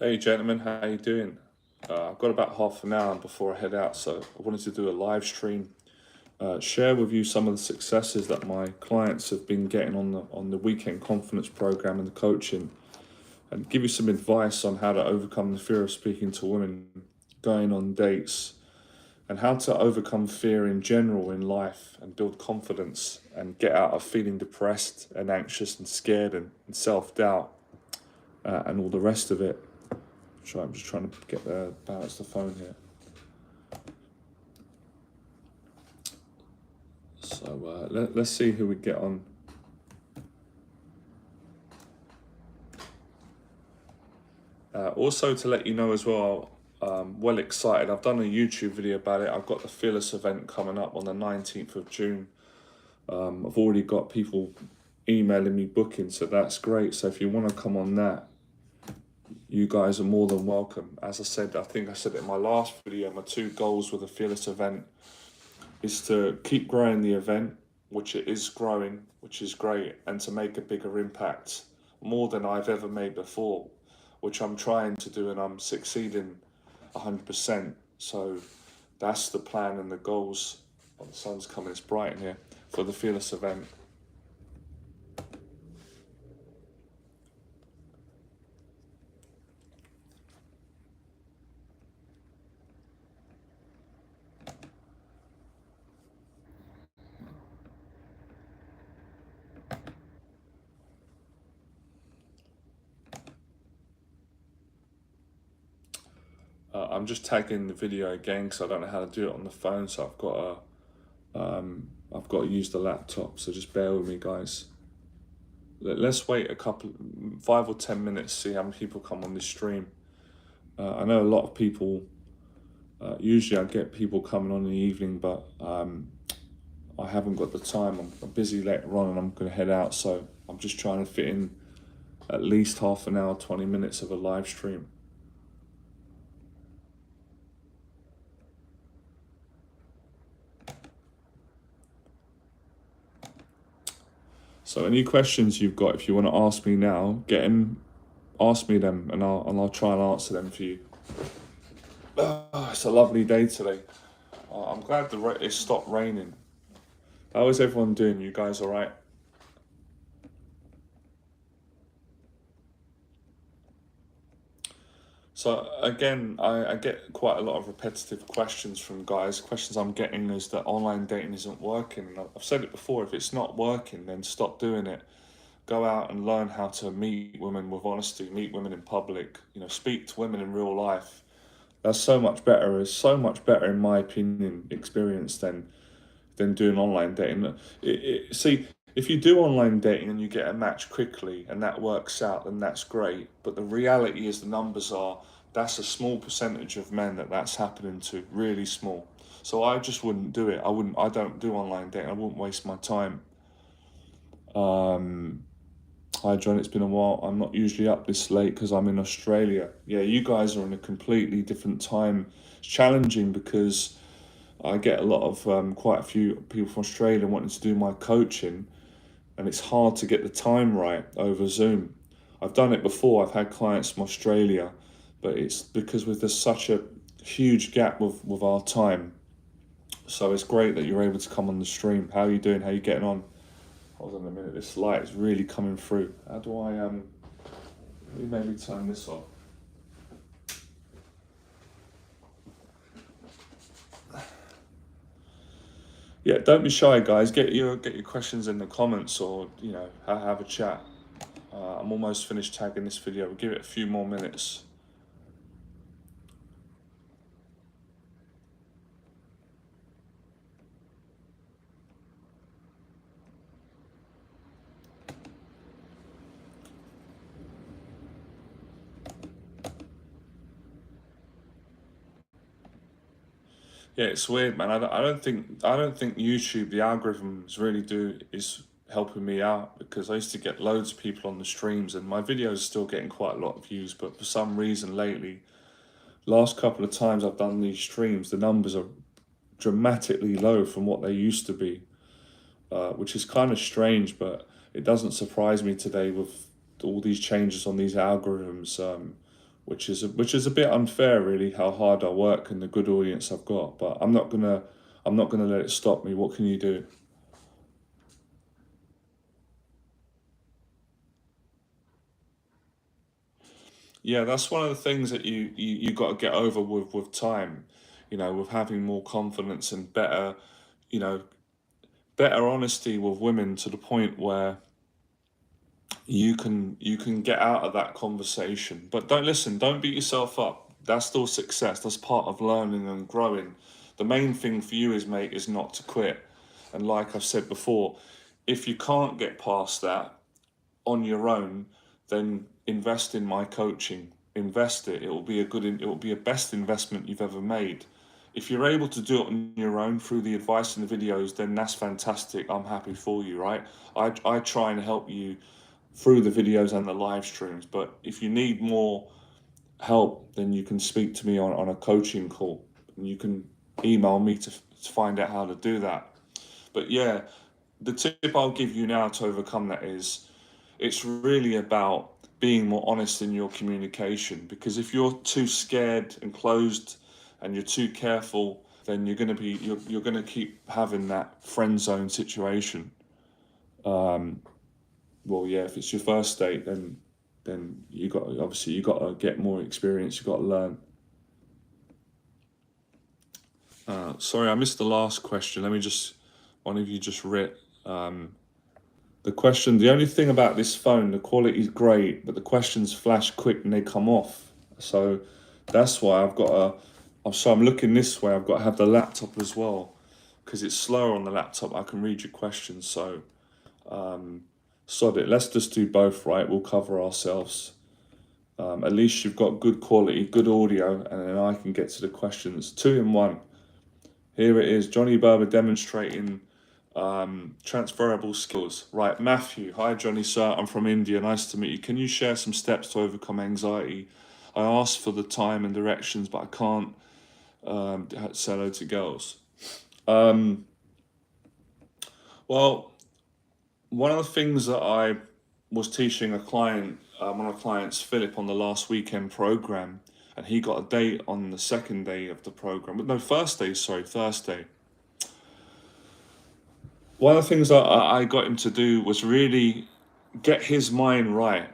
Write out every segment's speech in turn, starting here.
Hey gentlemen, how you doing? I've got about half an hour before I head out, so I wanted to do a live stream, share with you some of the successes that my clients have been getting on the weekend confidence program and the coaching, and give you some advice on how to overcome the fear of speaking to women, going on dates, and how to overcome fear in general in life and build confidence and get out of feeling depressed and anxious and scared and self-doubt and all the rest of it. I'm just trying to balance the phone here. So let's see who we get on. Also to let you know as well, well excited. I've done a YouTube video about it. I've got the Fearless event coming up on the 19th of June. I've already got people emailing me booking, so that's great. So if you want to come on that, you guys are more than welcome. As I said, I think I said it in my last video, my two goals with the Fearless event is to keep growing the event, which it is growing, which is great, and to make a bigger impact, more than I've ever made before, which I'm trying to do, and I'm succeeding 100%. So that's the plan and the goals. Oh, the sun's coming, it's bright in here, for the Fearless event. I'm just tagging the video again because I don't know how to do it on the phone, so I've got to use the laptop. So just bear with me, guys. Let's wait a couple, 5 or 10 minutes, see how many people come on this stream. I know a lot of people. Usually, I get people coming on in the evening, but I haven't got the time. I'm busy later on, and I'm going to head out. So I'm just trying to fit in at least half an hour, 20 minutes of a live stream. So any questions you've got, if you want to ask me now, ask me them, and I'll try and answer them for you. It's a lovely day today. I'm glad it stopped raining. How is everyone doing? You guys all right? So again, I get quite a lot of repetitive questions from guys. Questions I'm getting is that online dating isn't working. And I've said it before, if it's not working, then stop doing it. Go out and learn how to meet women with honesty, meet women in public, speak to women in real life. That's so much better. It's so much better, in my opinion, experience than doing online dating. See, if you do online dating and you get a match quickly and that works out, then that's great. But the reality is, the numbers are, that's a small percentage of men that's happening to, really small. So I just wouldn't do it. I don't do online dating. I wouldn't waste my time. Hi John, it's been a while. I'm not usually up this late because I'm in Australia. Yeah, you guys are in a completely different time. It's challenging because I get a lot of quite a few people from Australia wanting to do my coaching, and it's hard to get the time right over Zoom. I've done it before. I've had clients from Australia, but it's because there's such a huge gap with our time. So it's great that you're able to come on the stream. How are you doing? How are you getting on? Hold on a minute. This light is really coming through. How do I let me maybe turn this off. Yeah, don't be shy, guys. Get your questions in the comments, or have a chat. I'm almost finished tagging this video. We'll give it a few more minutes. Yeah, it's weird, man. I don't think YouTube, the algorithms really is helping me out, because I used to get loads of people on the streams and my videos are still getting quite a lot of views, but for some reason lately, last couple of times I've done these streams, the numbers are dramatically low from what they used to be, which is kind of strange, but it doesn't surprise me today with all these changes on these algorithms. which is a bit unfair, really, how hard I work and the good audience I've got. But I'm not gonna let it stop me. What can you do? Yeah, that's one of the things that you got to get over with time, with having more confidence and better, you know, better honesty with women to the point where you can get out of that conversation. But don't beat yourself up. That's still success. That's part of learning and growing. The main thing for you is, mate, is not to quit. And like I've said before, if you can't get past that on your own, then invest in my coaching. Invest it. It will be a best investment you've ever made. If you're able to do it on your own through the advice and the videos, then that's fantastic. I'm happy for you, right? I try and help you through the videos and the live streams. But if you need more help, then you can speak to me on a coaching call. And you can email me to find out how to do that. But yeah, the tip I'll give you now to overcome that is it's really about being more honest in your communication. Because if you're too scared and closed and you're too careful, then you're gonna keep having that friend zone situation. Well, yeah, if it's your first date, then you got to get more experience. You got to learn. Sorry, I missed the last question. Let me just one of you just read the question. The only thing about this phone, the quality is great, but the questions flash quick and they come off. So that's why I've got so I'm looking this way. I've got to have the laptop as well because it's slower on the laptop. I can read your questions. So sod it. Let's just do both, right? We'll cover ourselves. At least you've got good quality, good audio, and then I can get to the questions. 2 in 1. Here it is. Johnny Berber demonstrating transferable skills. Right, Matthew. Hi, Johnny, sir. I'm from India. Nice to meet you. Can you share some steps to overcome anxiety? I asked for the time and directions, but I can't say hello to girls. Well, one of the things that I was teaching a client, one of my clients, Philip, on the last weekend program, and he got a date on the second day of the program. No, first day, sorry, Thursday. One of the things that I got him to do was really get his mind right,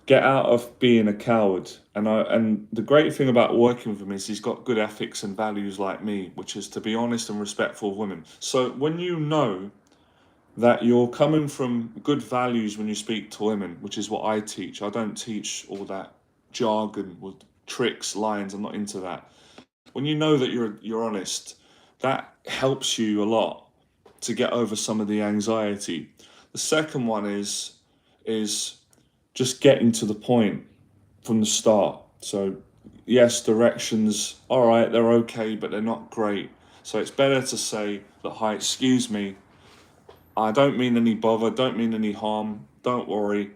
get out of being a coward. And the great thing about working with him is he's got good ethics and values like me, which is to be honest and respectful of women. So when you know that you're coming from good values when you speak to women, which is what I teach. I don't teach all that jargon with tricks, lines. I'm not into that. When you know that you're honest, that helps you a lot to get over some of the anxiety. The second one is just getting to the point from the start. So yes, directions, all right, they're okay, but they're not great. So it's better to say that, hi, excuse me, I don't mean any bother, don't mean any harm, don't worry.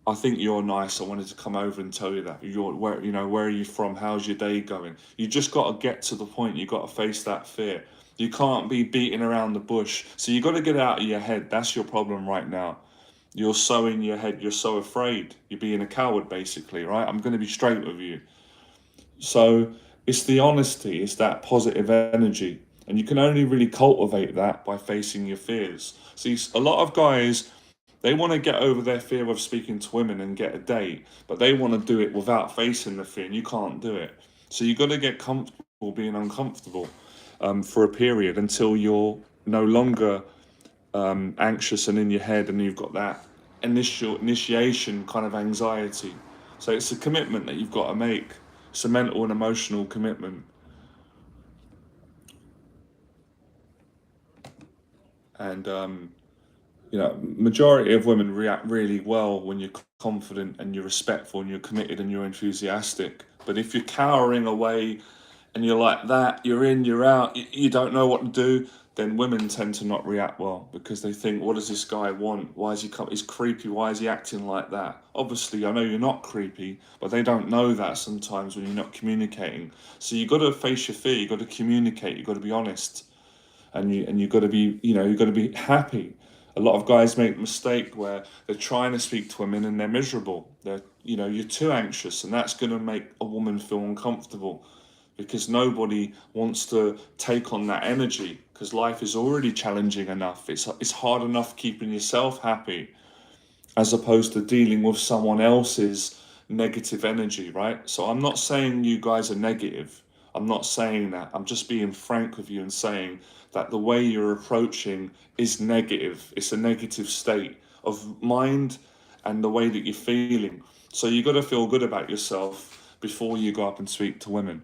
I think you're nice. I wanted to come over and tell you that. Where are you from? How's your day going? You just got to get to the point. You got to face that fear. You can't be beating around the bush. So you got to get out of your head. That's your problem right now. You're so in your head. You're so afraid. You're being a coward, basically, right? I'm going to be straight with you. So it's the honesty. It's that positive energy. And you can only really cultivate that by facing your fears. See, a lot of guys, they want to get over their fear of speaking to women and get a date, but they want to do it without facing the fear, and you can't do it. So you got to get comfortable being uncomfortable for a period until you're no longer anxious and in your head, and you've got that initiation kind of anxiety. So it's a commitment that you've got to make. It's a mental and emotional commitment. And majority of women react really well when you're confident and you're respectful and you're committed and you're enthusiastic. But if you're cowering away and you're like that, you're in, you're out, you don't know what to do, then women tend to not react well because they think, what does this guy want? Why is he he's creepy? Why is he acting like that? Obviously, I know you're not creepy, but they don't know that sometimes when you're not communicating. So you got to face your fear. You got to communicate. You got to be honest, and you got to be, you got to be happy. A lot of guys make the mistake where they're trying to speak to women and they're miserable. You're too anxious, and that's going to make a woman feel uncomfortable because nobody wants to take on that energy because life is already challenging enough. It's hard enough keeping yourself happy as opposed to dealing with someone else's negative energy, right? So I'm not saying you guys are negative. I'm not saying that. I'm just being frank with you and saying that the way you're approaching is negative. It's a negative state of mind and the way that you're feeling. So you got to feel good about yourself before you go up and speak to women.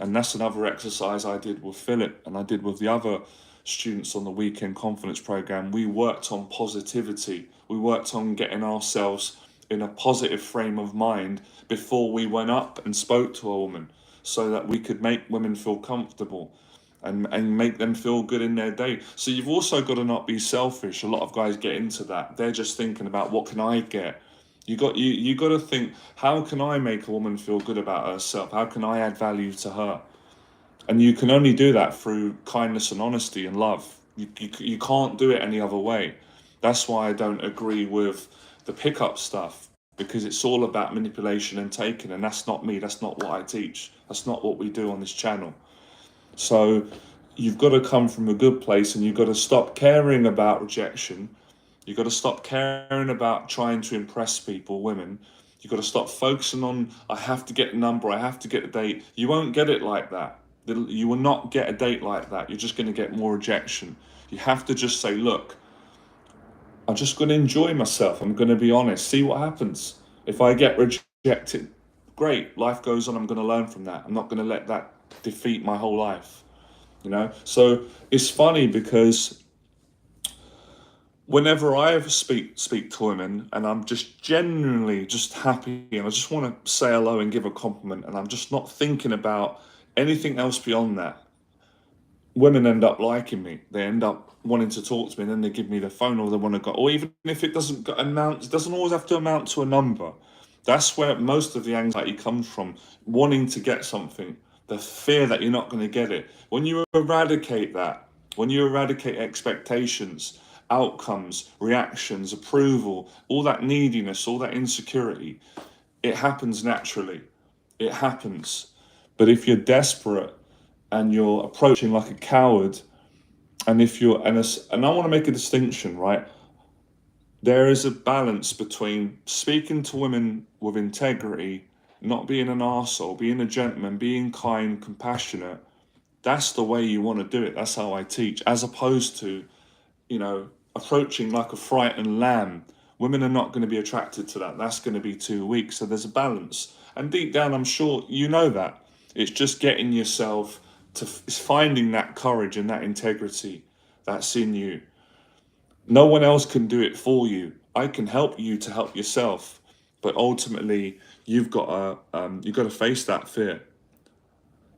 And that's another exercise I did with Philip and I did with the other students on the weekend confidence program. We worked on positivity. We worked on getting ourselves in a positive frame of mind before we went up and spoke to a woman so that we could make women feel comfortable and make them feel good in their day. So you've also got to not be selfish. A lot of guys get into that. They're just thinking about what can I get? You got to think, how can I make a woman feel good about herself? How can I add value to her? And you can only do that through kindness and honesty and love. You can't do it any other way. That's why I don't agree with the pickup stuff, because it's all about manipulation and taking, and that's not me. That's not what I teach. That's not what we do on this channel. So you've got to come from a good place, and you've got to stop caring about rejection. You've got to stop caring about trying to impress people, women. You've got to stop focusing on, I have to get a number, I have to get a date. You won't get it like that. You will not get a date like that. You're just going to get more rejection. You have to just say, look, I'm just going to enjoy myself. I'm going to be honest. See what happens. If I get rejected, great. Life goes on. I'm going to learn from that. I'm not going to let that defeat my whole life. So it's funny because whenever I ever speak to women and I'm just genuinely just happy and I just want to say hello and give a compliment and I'm just not thinking about anything else beyond that, women end up liking me. They end up wanting to talk to me, and then they give me the phone, or they want to go, or even if it doesn't it doesn't always have to amount to a number. That's where most of the anxiety comes from, wanting to get something, the fear that you're not going to get it. When you eradicate that, when you eradicate expectations, outcomes, reactions, approval, all that neediness, all that insecurity, it happens naturally. It happens. But if you're desperate and you're approaching like a coward, and if you're and I want to make a distinction, right? There is a balance between speaking to women with integrity, not being an arsehole, being a gentleman, being kind, compassionate. That's the way you want to do it. That's how I teach, as opposed to, approaching like a frightened lamb. Women are not going to be attracted to that. That's going to be too weak. So there's a balance. And deep down, I'm sure you know that. It's just getting yourself it's finding that courage and that integrity that's in you. No one else can do it for you. I can help you to help yourself, but ultimately you've got to face that fear.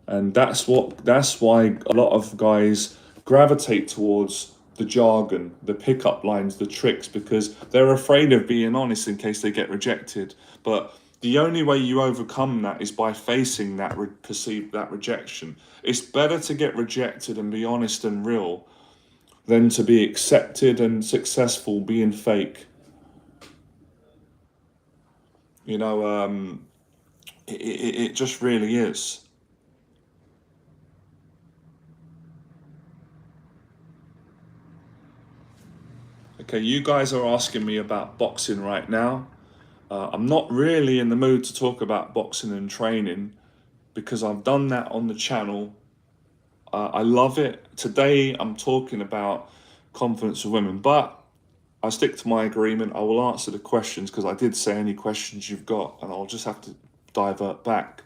And that's why a lot of guys gravitate towards the jargon, the pickup lines, the tricks, because they're afraid of being honest in case they get rejected. But the only way you overcome that is by facing that that rejection. It's better to get rejected and be honest and real than to be accepted and successful being fake. It just really is. Okay, you guys are asking me about boxing right now. I'm not really in the mood to talk about boxing and training because I've done that on the channel. I love it. Today I'm talking about confidence of women, but I stick to my agreement. I will answer the questions because I did say any questions you've got, and I'll just have to divert back.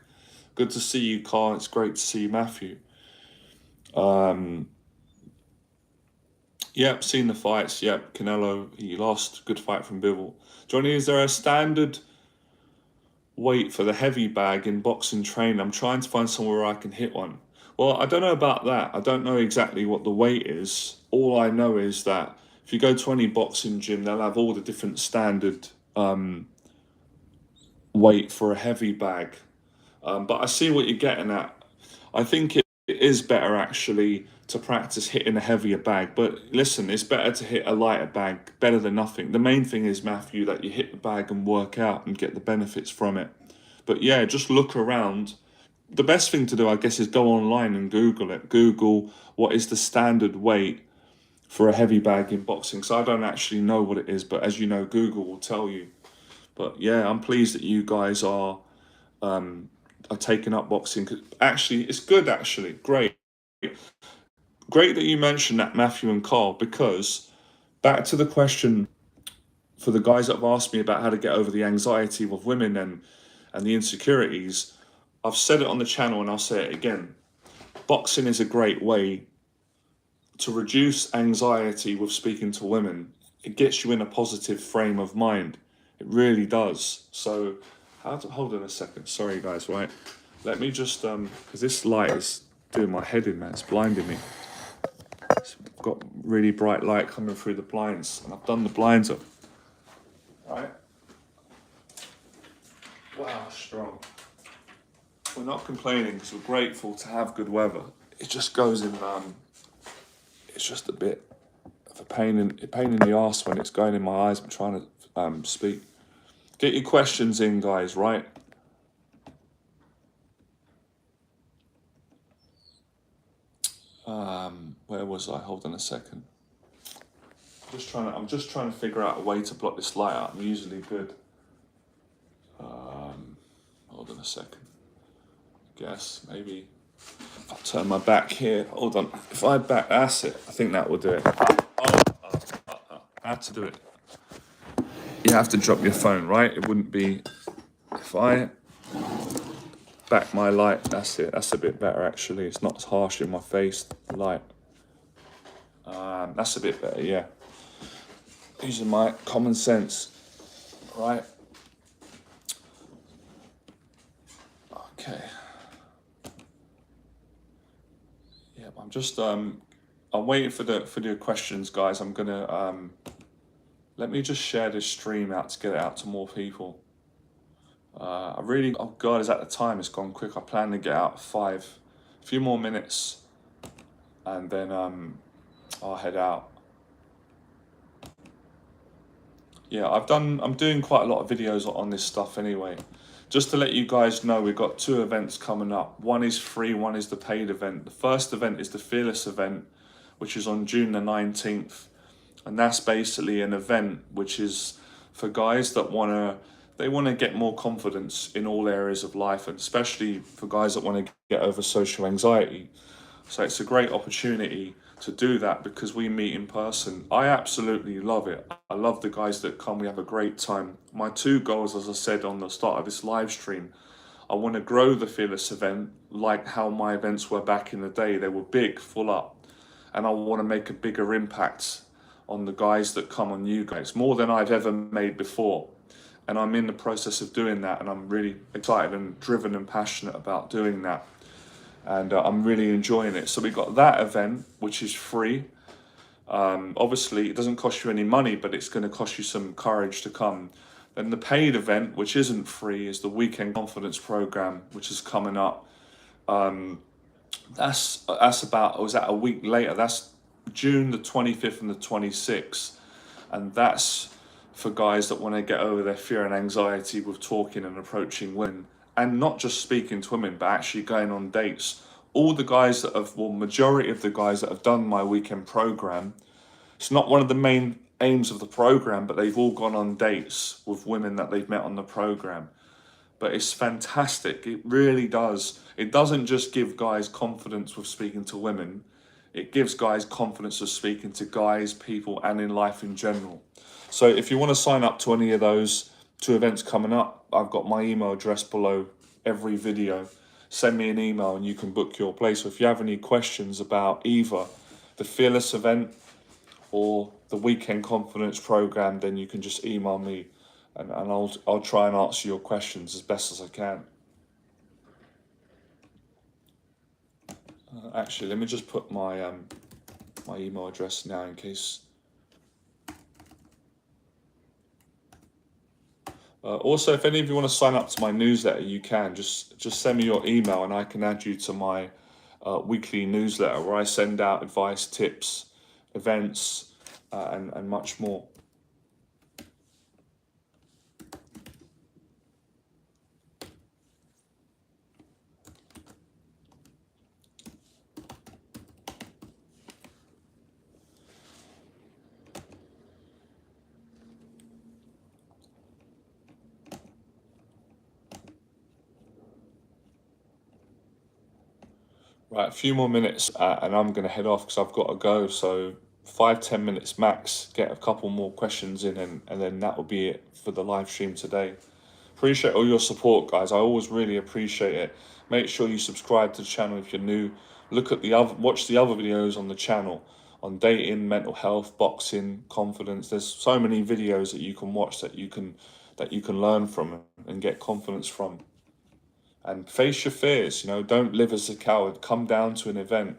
Good to see you, Carl. It's great to see you, Matthew. Yep, seen the fights. Yep, Canelo, he lost. Good fight from Bivol. Johnny, is there a standard weight for the heavy bag in boxing training? I'm trying to find somewhere where I can hit one. Well, I don't know about that. I don't know exactly what the weight is. All I know is that if you go to any boxing gym, they'll have all the different standard weight for a heavy bag. But I see what you're getting at. I think is better actually to practice hitting a heavier bag. But listen, it's better to hit a lighter bag, better than nothing. The main thing is, Matthew, that you hit the bag and work out and get the benefits from it. But yeah, just look around. The best thing to do, I guess, is go online and Google it. Google what is the standard weight for a heavy bag in boxing. So I don't actually know what it is, but as you know, Google will tell you. But yeah, I'm pleased that you guys are taking up boxing. Actually, it's good. Actually, great that you mentioned that, Matthew and Carl, because back to the question for the guys that have asked me about how to get over the anxiety with women and the insecurities. I've said it on the channel and I'll say it again. Boxing is a great way to reduce anxiety with speaking to women. It gets you in a positive frame of mind. It really does. So, hold on a second. Sorry, guys, right? Let me just, because this light is doing my head in, man. It's blinding me. It's got really bright light coming through the blinds, and I've done the blinds up. Right? Wow, strong. We're not complaining because we're grateful to have good weather. It just goes in, it's just a bit of a pain in the arse when it's going in my eyes. I'm trying to speak. Get your questions in, guys, right? Where was I? Hold on a second. I'm just trying to figure out a way to block this light out. I'm usually good. Hold on a second. Guess maybe if I turn my back here. Hold on. If I back, that's it. I think that will do it. I had to do it. You have to drop your phone, right? It wouldn't be if I back my light. That's it. That's a bit better actually. It's not as harsh in my face. The light. That's a bit better. Yeah. Using my common sense, right? Okay. Yeah, I'm just I'm waiting for the questions, guys. I'm gonna let me just share this stream out to get it out to more people. Oh God, is that the time? It's gone quick. I plan to get out at 5, a few more minutes, and then I'll head out. Yeah, I'm doing quite a lot of videos on this stuff anyway. Just to let you guys know, we've got 2 events coming up. One is free, one is the paid event. The first event is the Fearless event, which is on June the 19th. And that's basically an event which is for guys that want to get more confidence in all areas of life, and especially for guys that want to get over social anxiety. So it's a great opportunity to do that because we meet in person. I absolutely love it. I love the guys that come. We have a great time. My 2 goals, as I said on the start of this live stream, I want to grow the Fearless event like how my events were back in the day. They were big, full up. And I want to make a bigger impact on the guys that come, on you guys, more than I've ever made before. And I'm in the process of doing that, and I'm really excited and driven and passionate about doing that. And I'm really enjoying it. So we got that event, which is free. Obviously, it doesn't cost you any money, but it's going to cost you some courage to come. Then the paid event, which isn't free, is the Weekend Confidence Program, which is coming up. That's about, was that a week later? That's June the 25th and the 26th. And that's for guys that want to get over their fear and anxiety with talking and approaching women. And not just speaking to women, but actually going on dates. All the guys that have, well, majority of the guys that have done my weekend program, it's not one of the main aims of the program, but they've all gone on dates with women that they've met on the program. But it's fantastic. It really does. It doesn't just give guys confidence with speaking to women. It gives guys confidence of speaking to guys, people, and in life in general. So if you want to sign up to any of those 2 events coming up, I've got my email address below every video. Send me an email and you can book your place. So if you have any questions about either the Fearless event or the Weekend Confidence Program, then you can just email me, and I'll try and answer your questions as best as I can. Actually, let me just put my my email address now in case. Also, if any of you want to sign up to my newsletter, you can just send me your email and I can add you to my weekly newsletter where I send out advice, tips, events, and much more. Right, a few more minutes and I'm going to head off because I've got to go. So 5-10 minutes max, get a couple more questions in, and then that will be it for the live stream today. Appreciate all your support, guys. I always really appreciate it. Make sure you subscribe to the channel if you're new. Watch the other videos on the channel on dating, mental health, boxing, confidence. There's so many videos that you can watch that you can learn from and get confidence from. And face your fears, don't live as a coward. Come down to an event.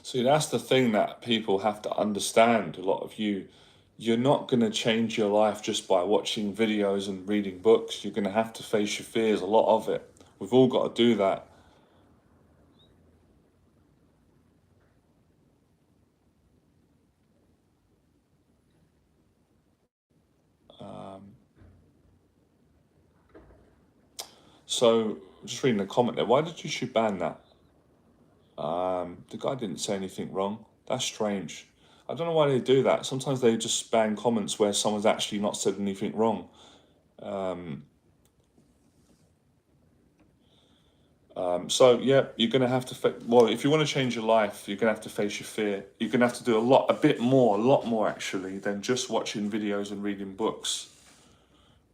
See, that's the thing that people have to understand. A lot of you're not going to change your life just by watching videos and reading books. You're going to have to face your fears, a lot of it. We've all got to do that. So, just reading the comment there, why did you ban that? The guy didn't say anything wrong. That's strange. I don't know why they do that. Sometimes they just ban comments where someone's actually not said anything wrong. So yeah, you're gonna have to. Well, if you want to change your life, you're gonna have to face your fear. You're gonna have to do a lot more actually than just watching videos and reading books.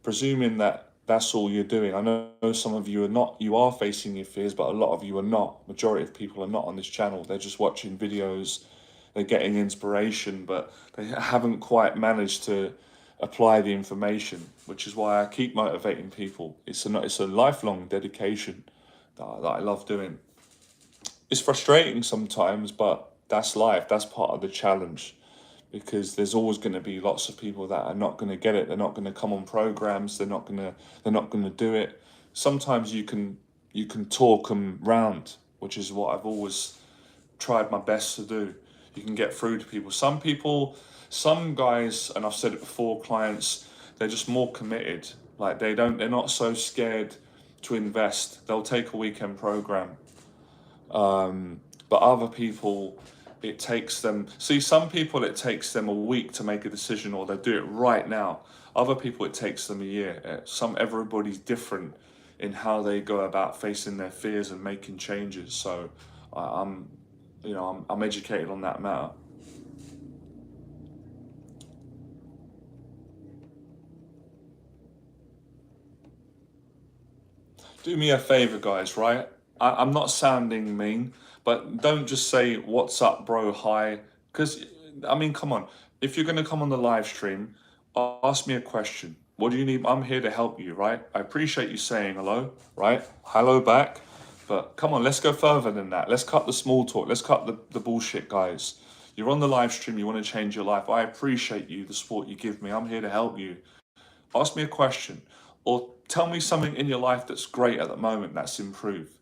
Presuming that that's all you're doing. I know some of you are not. You are facing your fears, but a lot of you are not. Majority of people are not on this channel. They're just watching videos. They're getting inspiration, but they haven't quite managed to apply the information, which is why I keep motivating people. It's a lifelong dedication that I love doing. It's frustrating sometimes, but that's life. That's part of the challenge, because there's always going to be lots of people that are not going to get it. They're not going to come on programs. They're not going to do it. Sometimes you can talk them round, which is what I've always tried my best to do. You can get through to people. Some guys, and I've said it before, clients, they're just more committed. Like they're not so scared to invest. They'll take a weekend program. But other people, it takes them. See, some people it takes them a week to make a decision, or they do it right now. Other people it takes them a year. Everybody's different in how they go about facing their fears and making changes. So I'm educated on that matter. Do me a favor, guys, right? I'm not sounding mean, but don't just say, "What's up, bro? Hi." Because, I mean, come on. If you're going to come on the live stream, ask me a question. What do you need? I'm here to help you, right? I appreciate you saying hello, right? Hello back. But come on, let's go further than that. Let's cut the small talk. Let's cut the bullshit, guys. You're on the live stream. You want to change your life. I appreciate you, the support you give me. I'm here to help you. Ask me a question, or tell me something in your life that's great at the moment that's improved,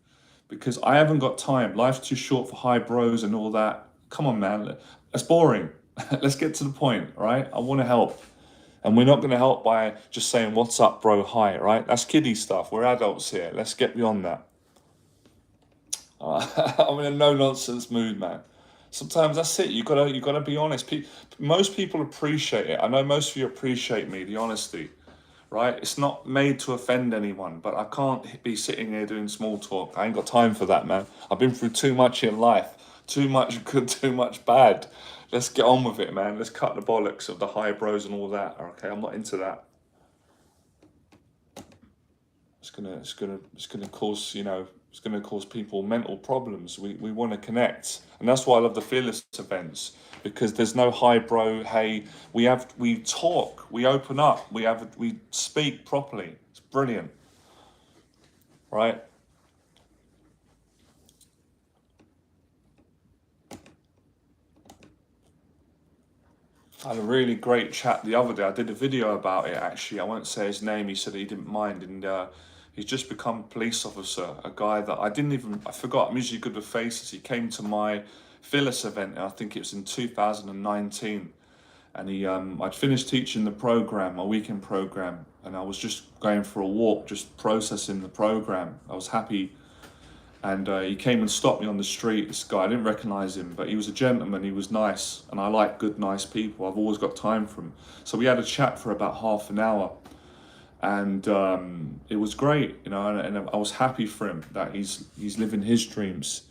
because I haven't got time. Life's too short for high bros and all that. Come on, man. That's boring. Let's get to the point, right? I want to help. And we're not going to help by just saying, "What's up, bro? Hi," right? That's kiddie stuff. We're adults here. Let's get beyond that. I'm in a no nonsense mood, man. Sometimes that's it. You gotta be honest. Most people appreciate it. I know most of you appreciate me, the honesty, right? It's not made to offend anyone, but I can't be sitting here doing small talk. I ain't got time for that, man. I've been through too much in life, too much good, too much bad. Let's get on with it, man. Let's cut the bollocks of the high bros and all that. Okay, I'm not into that. it's gonna cause, you know, it's gonna cause people mental problems. We want to connect, and that's why I love the Fearless events, because there's no hi bro, hey. We talk, we open up, we speak properly. It's brilliant, right? I had a really great chat the other day. I did a video about it actually. I won't say his name. He said he didn't mind, and he's just become a police officer. A guy that I forgot. I'm usually good with faces. He came to my Phyllis event, and I think it was in 2019. And I'd finished teaching the program, my weekend program, and I was just going for a walk, just processing the program. I was happy, and he came and stopped me on the street. This guy, I didn't recognize him, but he was a gentleman. He was nice, and I like good, nice people. I've always got time for him. So we had a chat for about half an hour, and it was great, you know. And I was happy for him that he's living his dreams.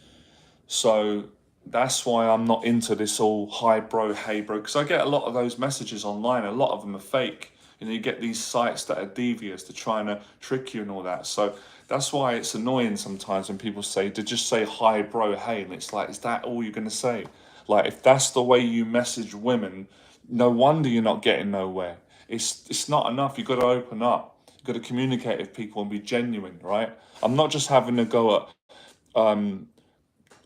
So that's why I'm not into this all hi bro, hey bro, because I get a lot of those messages online. A lot of them are fake. You know, you get these sites that are devious, they're trying to trick you and all that. So that's why it's annoying sometimes when people say, to just say hi bro, hey, and it's like, is that all you're gonna say? Like, if that's the way you message women, no wonder you're not getting nowhere. It's not enough. You've got to open up. You've got to communicate with people and be genuine, right? I'm not just having a go at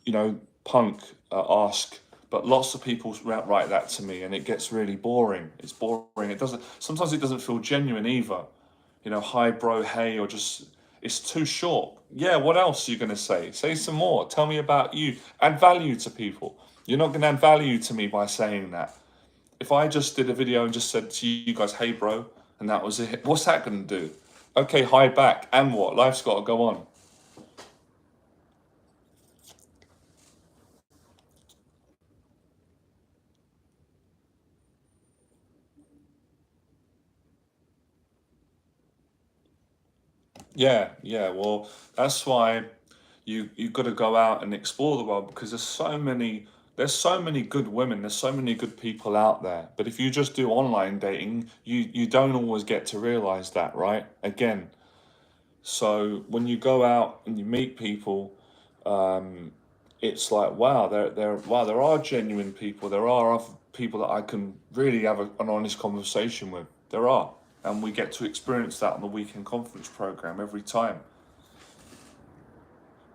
you know, punk ask, but lots of people write that to me, and it gets really boring. It's boring. It doesn't. Sometimes it doesn't feel genuine either. You know, hi bro, hey, or just it's too short. Yeah, what else are you gonna say? Say some more. Tell me about you. Add value to people. You're not gonna add value to me by saying that. If I just did a video and just said to you guys, hey bro, and that was it, what's that gonna do? Okay, hi back, and what? Life's got to go on. Yeah, yeah. Well, that's why you got to go out and explore the world, because there's so many good women, there's so many good people out there. But if you just do online dating, you don't always get to realize that, right? Again, so when you go out and you meet people, it's like wow, there are genuine people. There are other people that I can really have an honest conversation with. There are, and we get to experience that on the weekend conference program every time.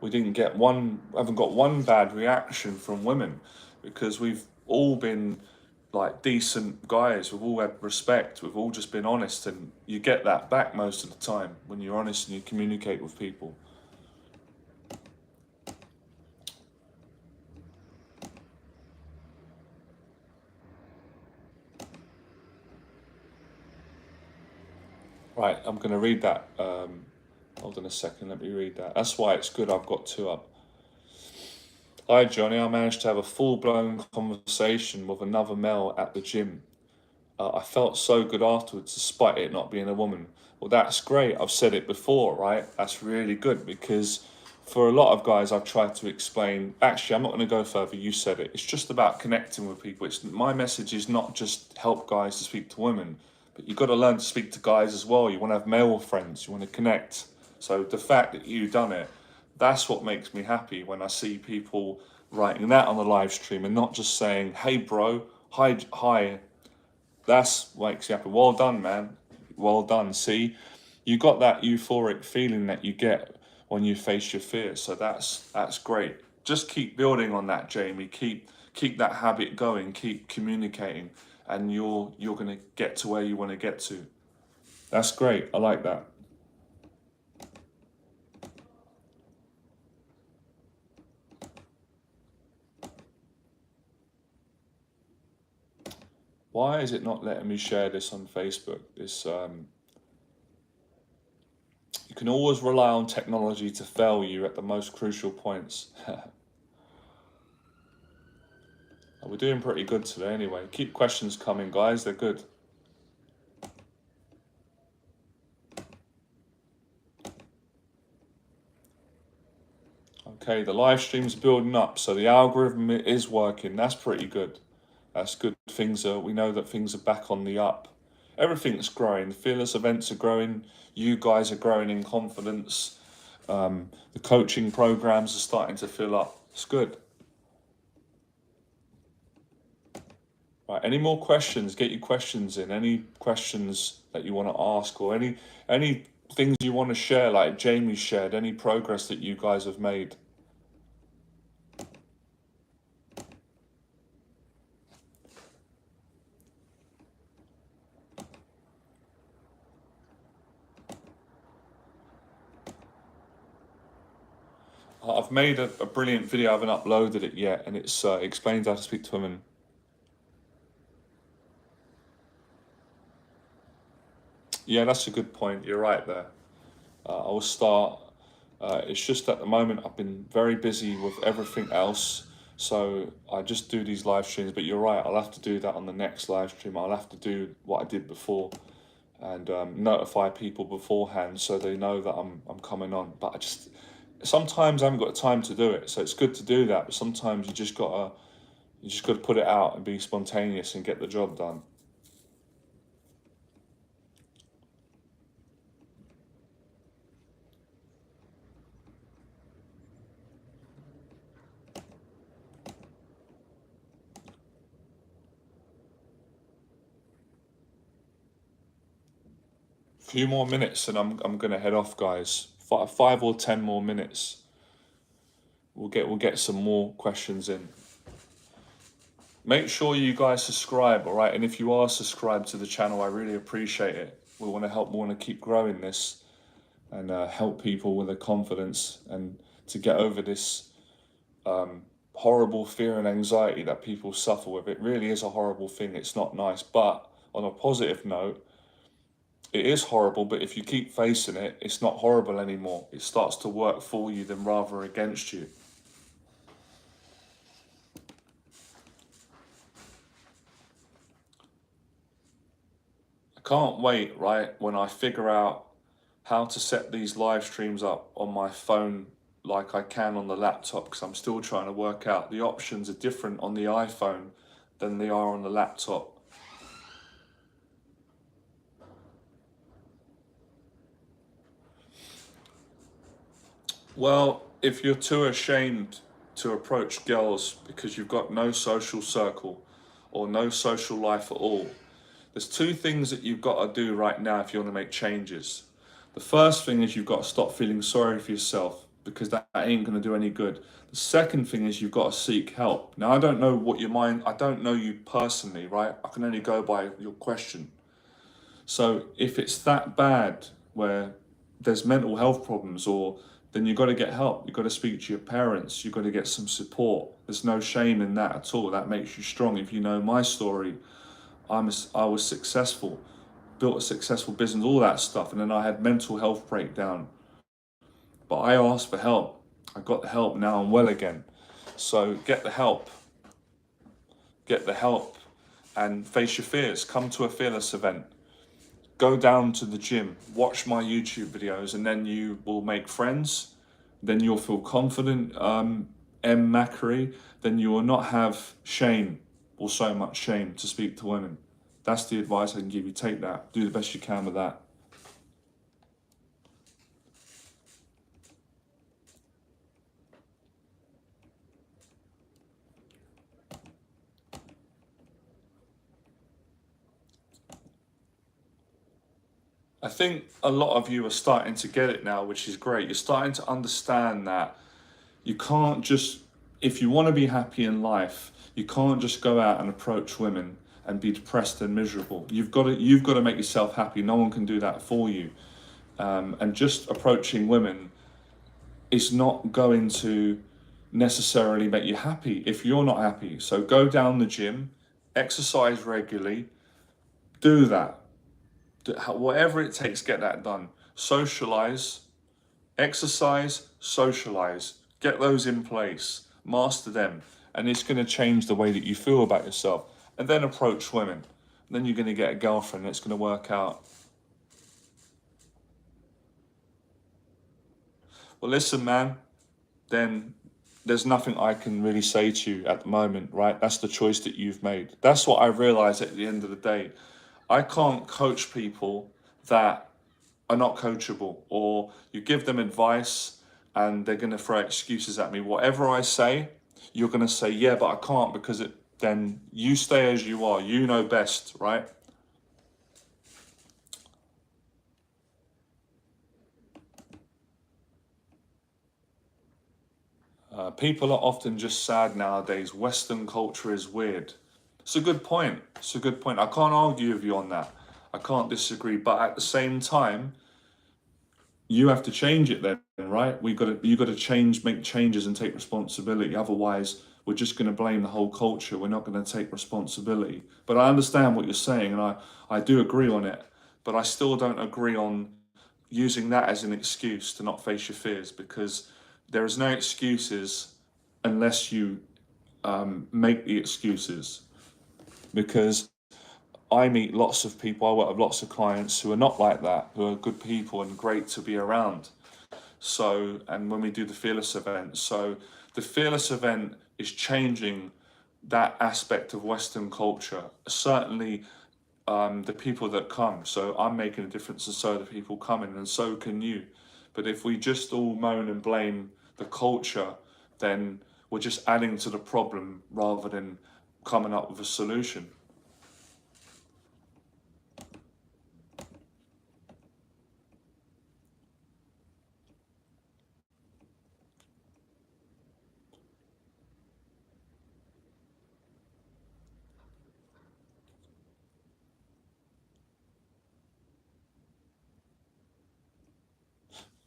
We didn't get one, haven't got one bad reaction from women, because we've all been like decent guys. We've all had respect. We've all just been honest, and you get that back most of the time when you're honest and you communicate with people. Right, I'm going to read that. Hold on a second, let me read that. That's why it's good I've got two up. Hi, Johnny. I managed to have a full blown conversation with another male at the gym. I felt so good afterwards, despite it not being a woman. Well, that's great. I've said it before, right? That's really good, because for a lot of guys, I've tried to explain. Actually, I'm not going to go further. You said it. It's just about connecting with people. It's my message is not just help guys to speak to women, but you've got to learn to speak to guys as well. You want to have male friends. You want to connect. So the fact that you've done it, that's what makes me happy when I see people writing that on the live stream and not just saying, "Hey, bro, hi." That's makes me happy. Well done, man. Well done. See, you got that euphoric feeling that you get when you face your fears. So that's great. Just keep building on that, Jamie. Keep that habit going. Keep communicating, and you're gonna get to where you want to get to. That's great. I like that. Why is it not letting me share this on Facebook? This you can always rely on technology to fail you at the most crucial points. We're doing pretty good today anyway. Keep questions coming, guys. They're good. Okay, the live stream's building up, so the algorithm is working. That's pretty good. That's good. We know that things are back on the up. everything's growing. The Fearless events are growing. You guys are growing in confidence. The coaching programs are starting to fill up. It's good. Right, any more questions? Get your questions in. Any questions that you want to ask, or any things you want to share, like Jamie shared, any progress that you guys have made. I've made a brilliant video, I haven't uploaded it yet, and it's explains how to speak to women. Yeah, that's a good point. You're right there. I will start. It's just at the moment I've been very busy with everything else, so I just do these live streams. But you're right, I'll have to do that on the next live stream. I'll have to do what I did before and notify people beforehand so they know that I'm coming on. But I just sometimes I haven't got time to do it, so it's good to do that. But sometimes you just gotta put it out and be spontaneous and get the job done. Few more minutes and I'm gonna head off, guys. 5 or 10 more minutes. We'll get some more questions in. Make sure you guys subscribe, all right? And if you are subscribed to the channel, I really appreciate it. We want to help. We want to keep growing this and help people with their confidence and to get over this horrible fear and anxiety that people suffer with. It really is a horrible thing. It's not nice. But on a positive note, it is horrible, but if you keep facing it, it's not horrible anymore. It starts to work for you than rather against you. I can't wait, right, when I figure out how to set these live streams up on my phone like I can on the laptop, because I'm still trying to work out the options are different on the iPhone than they are on the laptop. Well, if you're too ashamed to approach girls because you've got no social circle or no social life at all, there's two things that you've got to do right now if you want to make changes. The first thing is you've got to stop feeling sorry for yourself, because that ain't going to do any good. The second thing is you've got to seek help. Now, I don't know what your mind, I don't know you personally, right? I can only go by your question. So if it's that bad where there's mental health problems, or then you've got to get help. You've got to speak to your parents. You've got to get some support. There's no shame in that at all. That makes you strong. If you know my story, I was successful, built a successful business, all that stuff, and then I had mental health breakdown. But I asked for help. I got the help. Now I'm well again. So get the help. Get the help and face your fears. Come to a Fearless event. Go down to the gym, watch my YouTube videos, and then you will make friends. Then you'll feel confident, M. Macri. Then you will not have shame, or so much shame, to speak to women. That's the advice I can give you. Take that. Do the best you can with that. I think a lot of you are starting to get it now, which is great. You're starting to understand that you can't just, if you want to be happy in life, you can't just go out and approach women and be depressed and miserable. You've got to make yourself happy. No one can do that for you. And just approaching women is not going to necessarily make you happy if you're not happy. So go down the gym, exercise regularly, do that. Whatever it takes, get that done. Socialize, exercise, socialize. Get those in place, master them, and it's going to change the way that you feel about yourself. And then approach women. Then you're going to get a girlfriend, and it's going to work out. Well, listen, man, then there's nothing I can really say to you at the moment, right? That's the choice that you've made. That's what I realized at the end of the day. I can't coach people that are not coachable, or you give them advice and they're going to throw excuses at me. Whatever I say, you're going to say, yeah, but I can't because it, then you stay as you are. You know best, right? People are often just sad nowadays. Western culture is weird. It's a good point. It's a good point. I can't argue with you on that. I can't disagree. But at the same time, you have to change it then, right? You got to change, make changes, and take responsibility. Otherwise, we're just going to blame the whole culture. We're not going to take responsibility. But I understand what you're saying, and I do agree on it. But I still don't agree on using that as an excuse to not face your fears, because there is no excuses unless you make the excuses. Because I meet lots of people, I work with lots of clients who are not like that, who are good people and great to be around. So, and when we do the Fearless event, so the Fearless event is changing that aspect of Western culture. Certainly, the people that come. So I'm making a difference, and so are the people coming, and so can you. But if we just all moan and blame the culture, then we're just adding to the problem rather than coming up with a solution.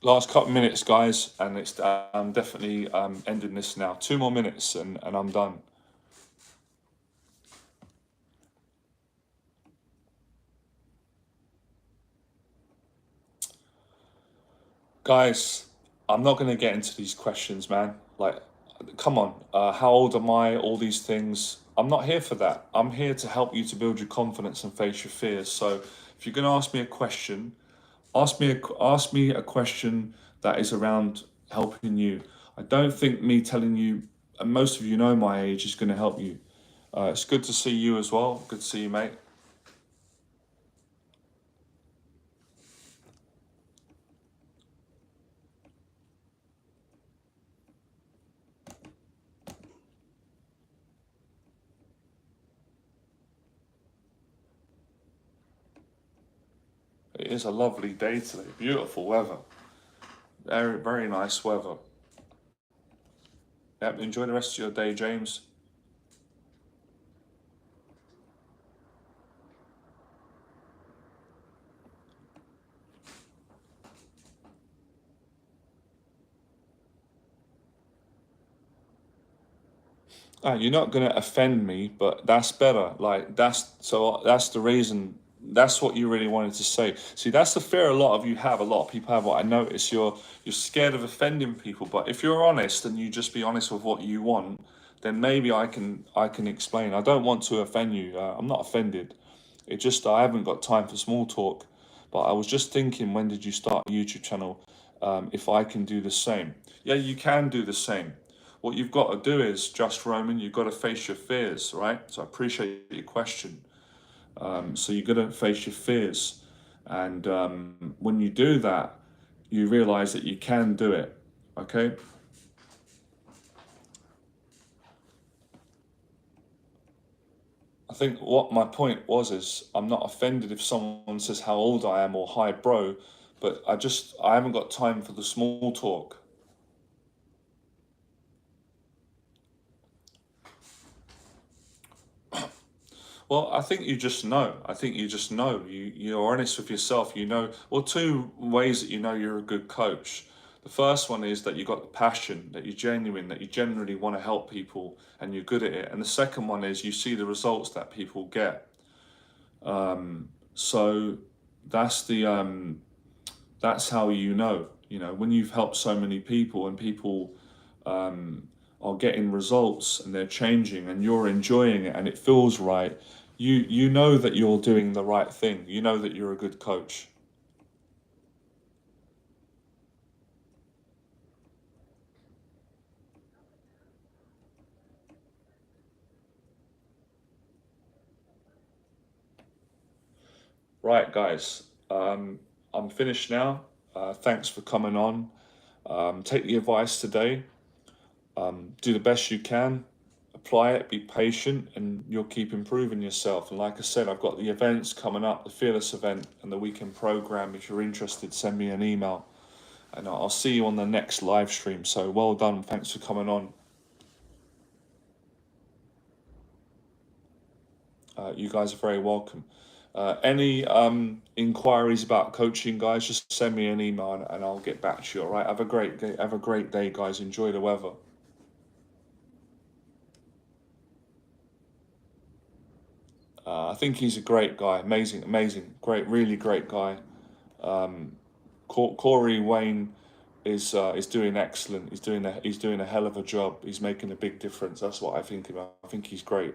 Last couple of minutes, guys, and it's I'm definitely ending this now. 2 more minutes, and I'm done. Guys, I'm not going to get into these questions, man. Like, come on, how old am I? All these things. I'm not here for that. I'm here to help you to build your confidence and face your fears. So, if you're going to ask me a question, ask me a question that is around helping you. I don't think me telling you, and most of you know my age, is going to help you. It's good to see you as well. Good to see you, mate. It is a lovely day today. Beautiful weather. Very, very nice weather. Yep, enjoy the rest of your day, James. You're not gonna offend me, but that's better. Like that's the reason. That's what you really wanted to say. See, that's the fear a lot of you have. A lot of people have. What I notice, you're scared of offending people. But if you're honest and you just be honest with what you want, then maybe I can explain. I don't want to offend you. I'm not offended. It just I haven't got time for small talk. But I was just thinking, when did you start a YouTube channel? If I can do the same, yeah, you can do the same. What you've got to do is, just Roman, you've got to face your fears, right? So I appreciate your question. So you've got to face your fears. And when you do that, you realize that you can do it, okay? I think what my point was is I'm not offended if someone says how old I am or hi bro, but I haven't got time for the small talk. Well, I think you just know. I think you just know. You're honest with yourself. You know, well, two ways that you know you're a good coach. The first one is that you got the passion, that you're genuine, that you generally want to help people, and you're good at it. And the second one is you see the results that people get. So that's that's how you know. You know, when you've helped so many people and people are getting results and they're changing and you're enjoying it and it feels right, you know that you're doing the right thing. You know that you're a good coach. Right, guys. I'm finished now. Thanks for coming on. Take the advice today. Do the best you can. Apply it. Be patient, and you'll keep improving yourself. And like I said, I've got the events coming up, the Fearless event and the weekend program. If you're interested, send me an email, and I'll see you on the next live stream. So well done. Thanks for coming on. You guys are very welcome. Any inquiries about coaching, guys, just send me an email and I'll get back to you. All right. Have a great day. Have a great day, guys. Enjoy the weather. I think he's a great guy. Amazing, amazing, great, really great guy. Corey Wayne is doing excellent. He's doing a hell of a job. He's making a big difference. That's what I think about. I think he's great.